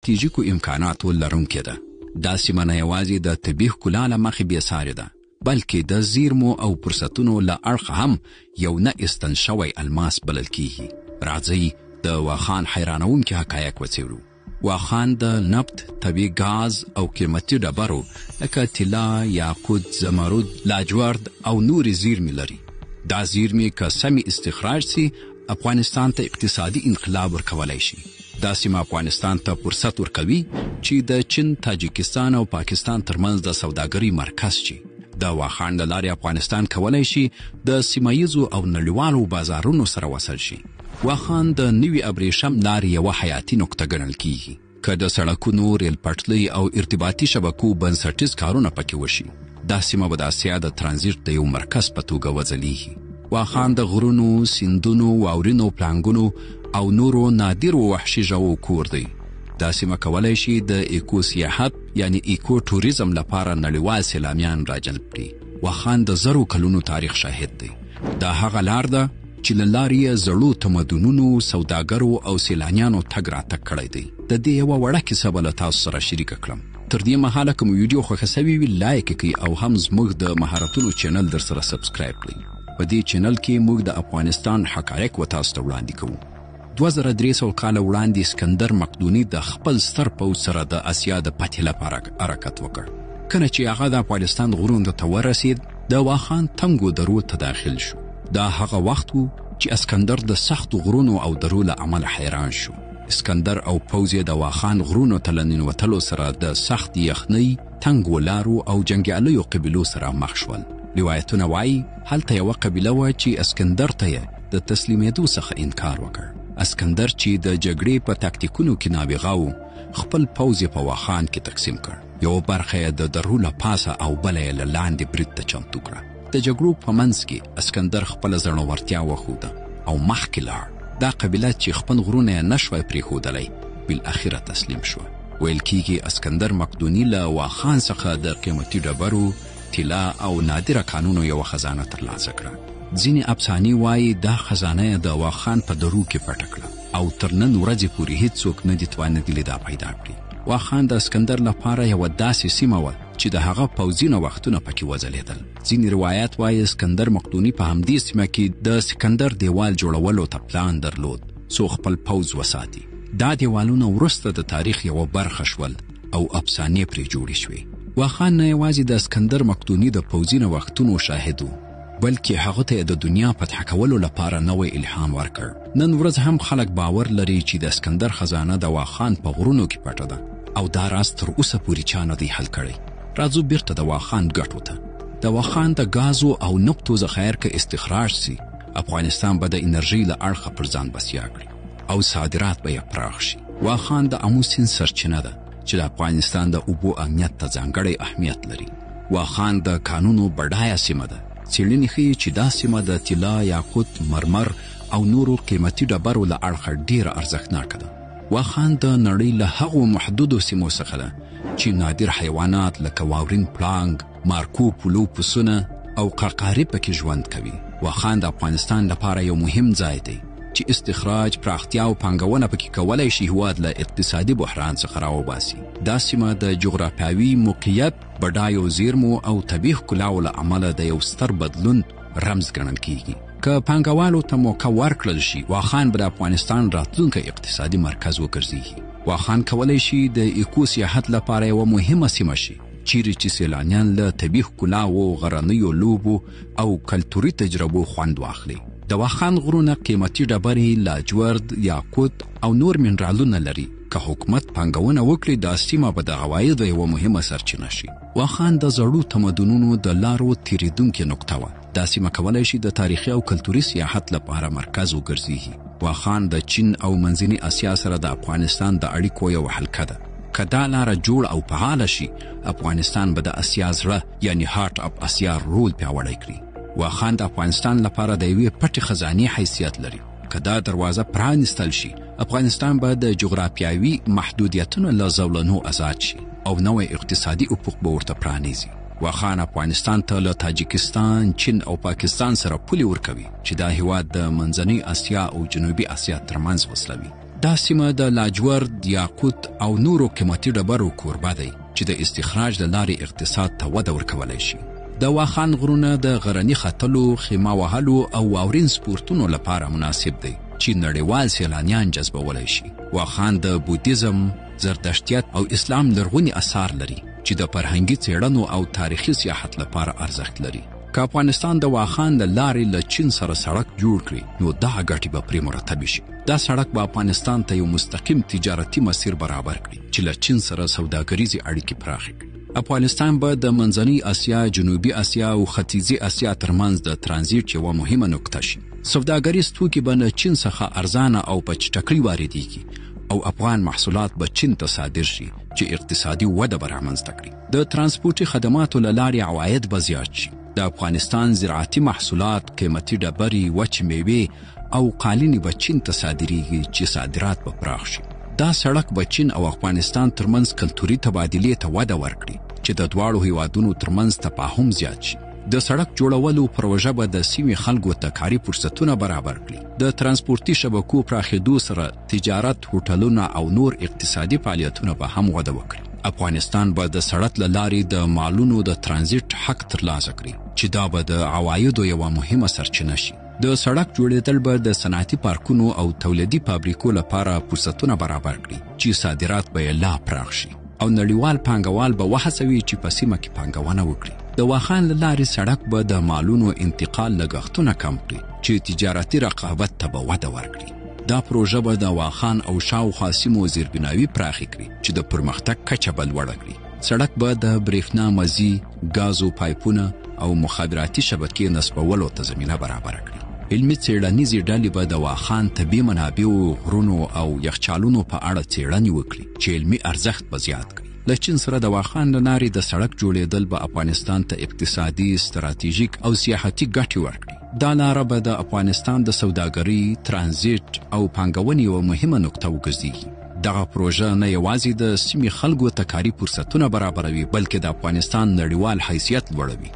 ستراتیژیکو امکاناتو لرونکې ده. دا سیمه نه یوازې د طبیعي ښکلا له مخې بېسارې ده، بلکې د زیرمو او فرصتونو له اړخه هم یو نه ایستل شوی الماس بلل کیږي. راځئ د واخان حیرانونکي حقایق وڅېړو. واخان د نفت، طبیعي ګاز او قیمتي ډبرو لکه طلا، یاقوت، زمرد، لاجورد او نورې زیرمې لري. دا زیرمې که سمې استخراج سي افغانستان ته اقتصادي انقلاب ورکولی شي. دا سیمه افغانستان ته فرصت ورکوي چې د چین، تاجکستان او پاکستان ترمنځ د سوداګرۍ مرکز شي. د واخان له لارې افغانستان کولی شي د سیمهییزو او نړیوالو بازارونو سره وصل شي. واخان د نوي ابریشم لارې یوه حیاتي نقطه ګڼل کیږي. که د سړکونو، ریل پټلۍ او ارتباطي شبکو بنسټیز کارونه پکې وشي، دا سیمه به د اسیا د ترانزیت د یو مرکز په توګه وځلیږي. واخان د غرونو، سیندونو، واورینو پړانګونو او نورو نادرو وحشي ژوو کور دی. دا سیمه کولی شي د ایکو سیاحت یعنی ایکو ټوریزم لپاره نړیوال سیلامیان راجلب کړي. واخان د زرو کلونو تاریخ شاهد دی. دا هغه لار ده چې له لارې یې زړو تمدنونو، سوداګرو او سیلانیانو تګ راتګ کړی دی. د دې یوه وړه کیسه به له تاسو سره شریکه کړم. تر دې مهاله که مو ویډیو خوښه سوې وي لایک کړئ او هم زموږ د مهارتونو چینل در سره سبسکرایب کړئ. په دې چینل کې موږ د افغانستان حقایق و تاسو ته وړاندې کوو. 2300 کاله وړاندې اسکندر مقدوني د خپل ستر پوځ سره د اسیا د فتح لپاره حرکت وکړ. کله چې هغه د افغانستان غرونو ته ورسید، د واخان تنګو درو ته داخل شو. دا هغه وخت و چې اسکندر د سختو غرونو او درو له امله حیران شو. اسکندر او پوځ یې د واخان غرونو ته له ننوتلو سره د سخت یخنۍ، تنګو لارو او جنګیالیو قبیلو سره مخ شول. روایتونه وایي هلته یوه قبیله وه چې اسکندر ته یې د تسلیمېدو څخه انکار وکړ. اسکندر چې د جګړې په تاکتیکونو کې نابغه و، خپل پوځ یې په واخان کې تقسیم کړ. یوه برخه یې د درو له پاسه او بله یې له لاندې برید ته چمتو کړه. د جګړو په منځ کې اسکندر خپله زړورتیا وښوده او مخکې لاړ. دا قبیله چې خپل غرونه یې نشوی پرېښودلی، بالاخره تسلیم شوه. ویل کیږي اسکندر مقدوني له واخان څخه د قیمتي ډبرو، طلا او نادره کانونو یوه خزانه ترلاسه کړه. ځینې افسانې وایي دا خزانه یې د واخان په درو کې پټه کړه او تر نن ورځې پورې هیڅوک نه دي توانېدلي دا پیدا کړي. واخان د اسکندر لپاره یوه داسې سیمه وه چې د هغه پوځي نوښتونه پکې وځلېدل. ځینې روایات وایي اسکندر مقدوني په همدې سیمه کې د سکندر دیوال جوړولو ته پلان درلود څو خپل پوځ وساتي. دا دیوالونه وروسته د تاریخ یوه برخه شول او افسانې پرې جوړې شوې. واخان نه یوازې د اسکندر مقدوني د پوځي نوښتونو شاهد و، بلکې هغه ته د دنیا فتح کولو لپاره نوی الهام ورکړ. نن ورځ هم خلک باور لري چې د اسکندر خزانه د واخان په غرونو کې پټه ده او دا راز تر اوسه پورې چا نه دی حل کړی. راځو بیرته د واخان ګټو ته. د واخان د ګازو او نفتو ذخایر که استخراج سي، افغانستان به د انرژۍ له اړخه پر ځان بسیا کړي او صادرات به یې پراخ شي. واخان د آمو سیند سرچینه ده چې د افغانستان د اوبو امنیت ته ځانګړی اهمیت لري. واخان د کانونو بډایه سیمه ده. څېړنې ښیي چې دا سیمه د طلا، یاقوت، مرمر او نورو قیمتي ډبرو له اړخه ډیره ارزښتناکه ده. واخان د نړۍ له هغو محدودو سیمو څخه ده چې نادر حیوانات لکه واورین پړانګ، مارکو پولو پسونه او قرقارې پکې ژوند کوي. واخان د افغانستان لپاره یو مهم ځای دی چې استخراج، پراختیا او پانګونه پکې کولی شي هیواد له اقتصادي بحران څخه راوباسي. دا سیمه د جغرافیاوي موقعیت، بډایو زیرمو او طبیعي ښکلاو له امله د یو ستر بدلون رمز ګڼل کیږي. که پانګوالو ته موقع ورکړل شي، واخان به د افغانستان راتلونکی اقتصادي مرکز وګرځي. واخان کولی شي د ایکو سیاحت لپاره یوه مهمه سیمه شي، چیرې چې سیلانیان له طبیعي ښکلاو، غرنیو لوبو او کلتوري تجربو خوند واخلي. د واخان غرونه قیمتي ډبرې، لاجورد، یاقوت او نور منرالونه لري. که حکومت پانګونه وکړي، دا سیمه به د عوایدو یوه مهمه سرچینه شي. واخان د زړو تمدنونو د لارو تیریدونکې نقطه وه. دا سیمه کولی شي د تاریخي او کلتوري سیاحت لپاره مرکز وګرځي. واخان د چین او منځني اسیا سره د افغانستان د اړیکو یوه حلقه ده. که دا لاره جوړ او فعاله شي، افغانستان به د اسیا زړه یعنی هارت اف اسیا رول پیاوړی کړي. واخان د افغانستان لپاره د یوې پټې خزانې حیثیت لري. که دا دروازه پرانستل شي، افغانستان به د جغرافیاوي محدودیتونو له زولنو آزاد شي او نوې اقتصادي افق به ورته پرانیزي. واخان افغانستان ته له تاجکستان، چین او پاکستان سره پولې ورکوي چې دا هیواد د منځنۍ اسیا او جنوبي اسیا ترمنځ وصلوي. دا سیمه د لاجورد، یاقوت او نورو قیمتي ډبرو کوربه دی چې د استخراج د لارې اقتصاد ته وده ورکولی شي. د واخان غرونه د غرني ختلو، خیمه وهلو او واورین سپورتونو لپاره مناسب دی چې نړیوال سیلانیان جذبولی شي. واخان د بودیزم، زردشتیت او اسلام لرغوني اثار لري چې د فرهنګي څېړنو او تاریخي سیاحت لپاره ارزښت لري. که افغانستان د واخان له لارې له چین سره سړک جوړ کړي نو دغه ګټې به پرې مرتبې شي. دا سړک به افغانستان ته یو مستقیم تجارتي مسیر برابر کړي چې له چین سره سوداګریزې اړیکې پراخې کړي. افغانستان به د منځنۍ اسیا، جنوبي اسیا او ختیځي اسیا ترمنځ د ترانزیت یوه مهمه نقطه شي. سوداګریز توکي به له چین څخه ارزانه او په چټکۍ واردېږي او افغان محصولات به چین ته صادر شي چې اقتصادي وده به رامنځته کړي. د ترانسپورټي خدماتو له لارې عواید به زیات شي. د افغانستان زراعتي محصولات، قیمتي ډبرې، وچ میوې او قالینې به چین ته صادریږي چې صادرات به پراخ شي. دا سړک به چین او افغانستان ترمنځ کلتوري تبادلې ته وده ورکړي چې د دواړو هیوادونو ترمنځ تفاهم زیات شي. د سړک جوړولو پروژه به د سیمې خلکو ته کاري فرصتونه برابر کړي. د ترانسپورتي شبکو پراخېدو سره تجارت، هوټلونه او نور اقتصادي فعالیتونه به هم وده وکړي. افغانستان به د سړک له لارې د مالونو د ترانزیت حق ترلاسه کړي چې دا به د عوایدو یوه مهمه سرچینه شي. د سړک جوړېدل به د صنعتي پارکونو او تولیدي فابریکو لپاره فرصتونه برابر کړي چې صادرات به یې لا پراخ شي او نړیوال پانګوال به وهڅوي چې په سیمه کې پانګونه وکړي. د واخان له لارې سړک به د مالونو انتقال لګښتونه کم کړي چې تجارتي رقابت ته به وده ورکړي. دا پروژه به د واخان او شاوخوا سیمو زیربناوي پراخې کړي چې د پرمختګ کچه به لوړه کړي. سړک به د برېښنا مزي، ګازو پایپونه او مخابراتي شبکې نصبولو ته زمینه برابره کړي. علمي څېړنیزې ډلې به د واخان طبیعي منابعو، غرونو او یخچالونو په اړه څېړنې وکړي چې علمي ارزښت به زیات کړي. له چین سره د واخان له لارې د سړک جوړېدل به افغانستان ته اقتصادي، ستراتیژیک او سیاحتي ګټې ورکړي. دا لاره به د افغانستان د سوداګرۍ، ترانزیت او پانګونې یوه مهمه نقطه وګرځېږي. دغه پروژه نه یوازې د سیمې خلکو ته کاري فرصتونه برابروي بلکې د افغانستان نړیوال حیثیت لوړوي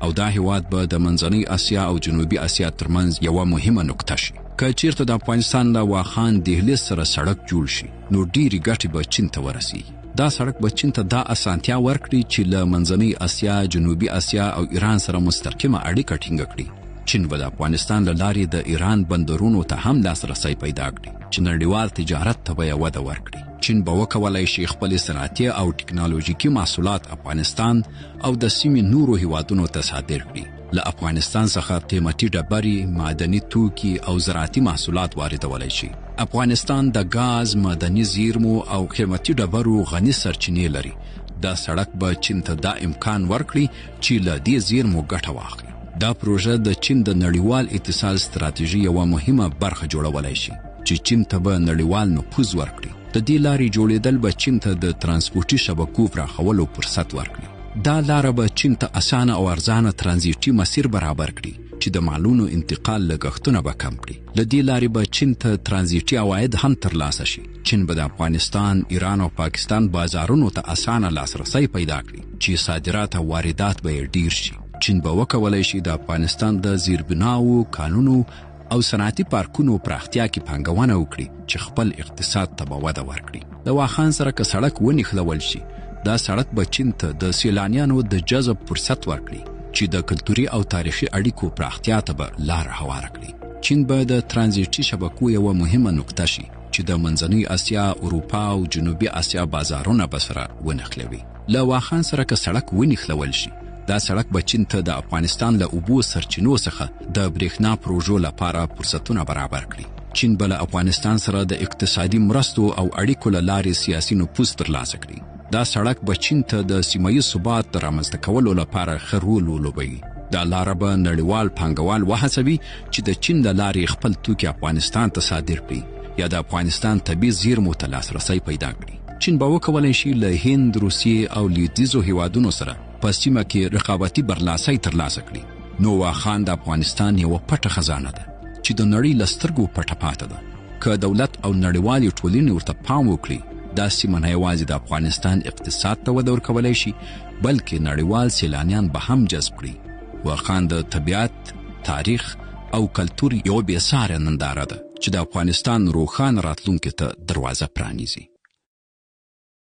او دا هیواد به د منځنۍ اسیا او جنوبي اسیا ترمنځ یوه مهمه نقطه شي. که چیرته د افغانستان له واخان دهلیز سره سړک جوړ شي نو ډېرې ګټې به چین ته ورسیږي. دا سړک به چین ته دا اسانتیا ورکړي چې له منځنۍ اسیا، جنوبي اسیا او ایران سره مستقیمه اړیکه ټینګه کړي. چین به د افغانستان له لارې د ایران بندرونو ته هم لاسرسی پیدا کړي چې نړیوال تجارت ته به یې وده ورکړي. چین به وکولای شي خپل صنعتي او ټکنالوژیکي محصولات افغانستان او د سیمې نورو هیوادونو ته صادر کړي. له افغانستان څخه قیمتي ډبرې، معدني توکي او زراعتي محصولات واردولی شي. افغانستان د ګاز، معدني زیرمو او قیمتي ډبرو غني سرچینې لري. دا سړک به چین ته دا امکان ورکړي چې له دې زیرمو ګټه واخلي. دا پروژه د چین د نړیوال اتصال ستراتیژي یوه مهمه برخه جوړولی شي چې چین ته به نړیوال نفوذ ورکړي. د دې لارې جوړېدل به چین ته د ترانسپورټي شبکو پراخولو فرصت ورکړي. دا لاره به چین ته اسانه او ارزانه ترانزیتي مسیر برابر کړي چې د مالونو انتقال لګښتونه به کم کړي. له دې لارې به چین ته ترانزیتي عواید هم ترلاسه شي. چین به د افغانستان، ایران او پاکستان بازارونو ته اسانه لاسرسی پیدا کړي چې صادرات او واردات به یې ډیر شي. چین به وکولای شي د افغانستان د زیربناو، کانونو او صنعتي پارکونو پراختیا کې پانګونه وکړي چې خپل اقتصاد ته به وده ورکړي. د واخان سره که سړک ونښلول شي دا سړک به چین ته د سیلانیانو د جذب فرصت ورکړي چې د کلتوري او تاریخي اړیکو پراختیا ته به لار هواره کړي. چین به د ترانزیتي شبکو یوه مهمه نقطه شي چې د منځنۍ اسیا، اروپا او جنوبي اسیا بازارونه به سره ونښلوي. له واخان سره که سړک ونښلول شي دا سړک به چین ته د افغانستان له اوبو سرچینو څخه د برېښنا پروژو لپاره فرصتونه برابر کړي. چین به له افغانستان سره د اقتصادي مرستو او اړیکو له لارې سیاسي نفوذ ترلاسه کړي. دا سړک به چین ته د سیمه‌ییز ثبات د رامنځته کولو لپاره ښه رول ولوبوي. دا لاره به نړیوال پانګوال وهڅوي چې د چین له لارې خپل توکي افغانستان ته صادر کړي یا د افغانستان طبیعي زیرمو ته لاسرسی پیدا کړي. چین به وکولای شي له هند، روسیې او لویدیځو هیوادونو سره په سیمه کې رقابتي برلاسی ترلاسه کړي. نو واخان د افغانستان یوه پټه خزانه ده چې د نړۍ له سترګو پټه پاته ده. که دولت او نړیوالې ټولنې ورته پام وکړي دا سیمه نه یوازې د افغانستان اقتصاد ته وده ورکولی شي بلکې نړیوال سیلانیان به هم جذب کړي. واخان د طبیعت، تاریخ او کلتور یو بېسارې ننداره ده چې د افغانستان روښانه راتلونکي ته دروازه پرانیزي.